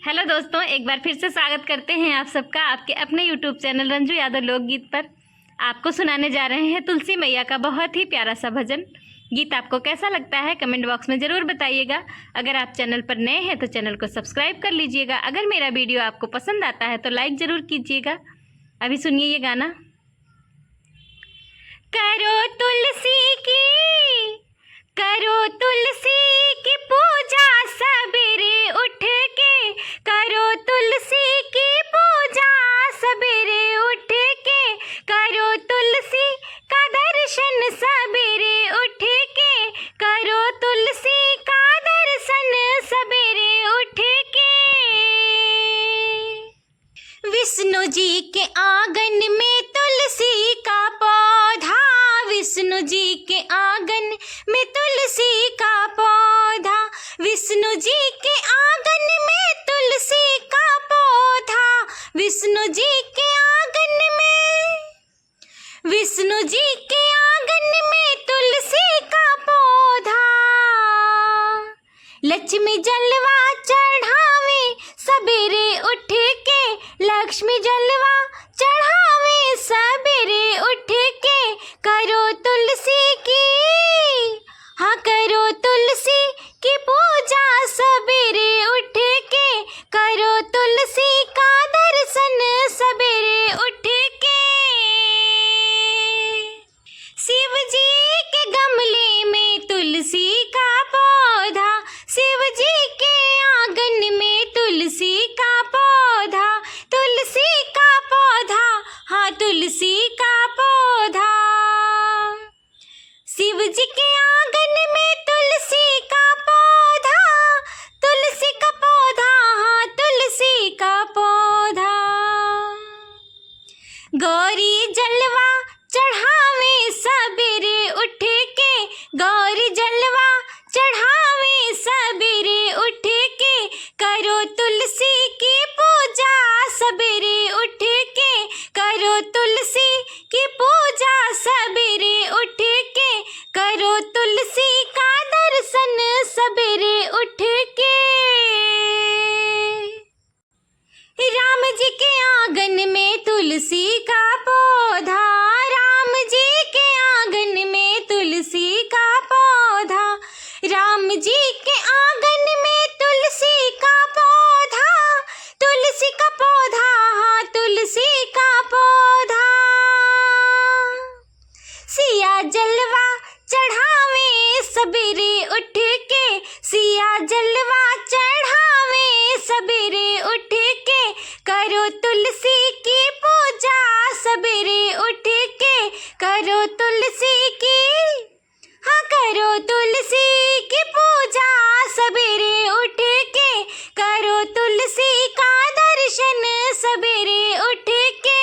Hello दोस्तों, एक बार फिर से स्वागत करते हैं आप सबका आपके अपने यूट्यूब चैनल रंजू यादव लोकगीत पर। आपको सुनाने जा रहे हैं तुलसी मैया का बहुत ही प्यारा सा भजन। गीत आपको कैसा लगता है कमेंट बॉक्स में ज़रूर बताइएगा। अगर आप चैनल पर नए हैं तो चैनल को सब्सक्राइब कर लीजिएगा। अगर मेरा वीडियो आपको पसंद आता है तो लाइक ज़रूर कीजिएगा। अभी सुनिए ये गाना। करो तुलसी की पूजा सवेरे उठ के, करो तुलसी की पूजा सवेरे उठ के, करो तुलसी का दर्शन सवेरे उठ के, करो तुलसी का दर्शन सवेरे उठ के। विष्णु जी के आंगन में तुलसी का पौधा, विष्णु जी के आंगन में तुलसी का पौधा, विष्णु जी के आंगन में तुलसी का पौधा, विष्णु जी के आंगन में, विष्णु जी के आंगन में तुलसी का पौधा। लक्ष्मी जलवा चढ़ावे सवेरे उठ के, लक्ष्मी जलवा चढ़ावे सवेरे उठ के, करो तुलसी की, हाँ करो तुलसी की पूजा सवेरे उठ के, करो तुलसी का दर्शन सवेरे उठ के। शिव जी के गमले में तुलसी का पौधा, शिव जी के आंगन में तुलसी का पौधा, तुलसी का पौधा, हाँ तुलसी का पौधा। शिव जी के आंगन में तुलसी का पौधा, तुलसी का पौधा, हाँ तुलसी का पौधा। गौरी जलवा चढ़ावे सवेरे उठ के, गौरी जलवा चढ़ावे सवेरे उठ के, करो तुलसी की पूजा सवेरे उठ के, करो तुलसी की पूजा सवेरे उठ के, करो तुलसी का दर्शन सवेरे उठ के। राम जी के आंगन में तुलसी का पौधा, राम जी के आंगन में तुलसी का पौधा, राम जी के आंगन में तुलसी का पौधा, तुलसी का पौधा, हाँ तुलसी का पौधा। सिया जलवा चढ़ावे सवेरे उठ के, सिया जलवा चढ़ावे सवेरे उठ के, करो तुलसी की पूजा सवेरे उठ के, करो तुलसी की, हाँ करो तुलसी की पूजा सवेरे उठ के, करो तुलसी का दर्शन सवेरे उठ के।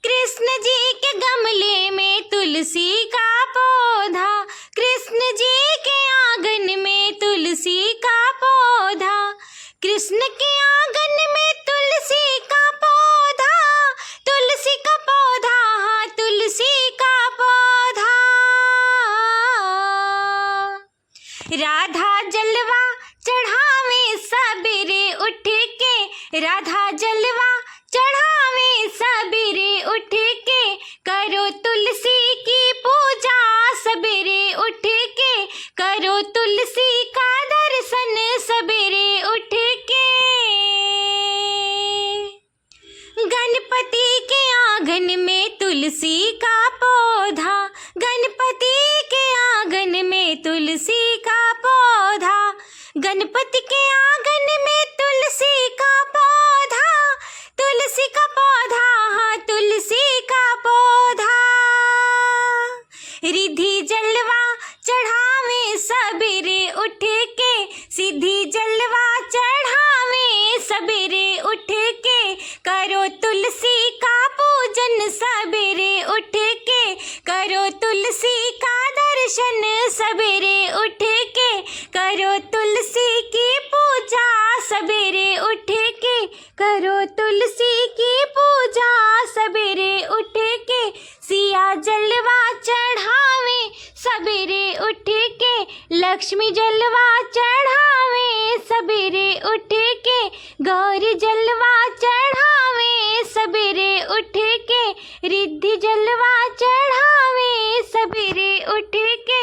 कृष्ण जी के गमले में तुलसी का पौधा, कृष्ण जी के आंगन में तुलसी का पौधा, कृष्ण के आंगन में तुलसी का पौधा, तुलसी का पौधा, हाँ तुलसी का पौधा। राधा जलवा चढ़ावे सवेरे उठ के, राधा जलवा चढ़ावे सवेरे उठ के, करो तुलसी की पूजा सवेरे उठ के, करो तुलसी का दर्शन सवेरे उठ के। गणपति के आंगन में तुलसी का पौधा, गणपति के आंगन में तुलसी का पौधा, गणपति के आंगन में तुलसी का पौधा, तुलसी का पौधा, हाँ तुलसी का पौधा। रिद्धि जलवा चढ़ावे सवेरे उठ के, सिद्धि जलवा चढ़ावे सवेरे उठ के, करो तुलसी का पूजन सवेरे उठ के, करो तुलसी का दर्शन सवेरे उठ के, करो तुलसी की पूजा सवेरे उठ के, करो तुलसी की पूजा सवेरे उठ के। सिया जलवा चढ़ावे सवेरे उठ के, लक्ष्मी जलवा चढ़ावे उठ के गौरी जलवा चढ़ावे, सवेरे उठ के रिद्धि जलवा चढ़ावे, सवेरे उठ के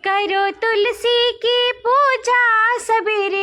करो तुलसी की पूजा, सवेरे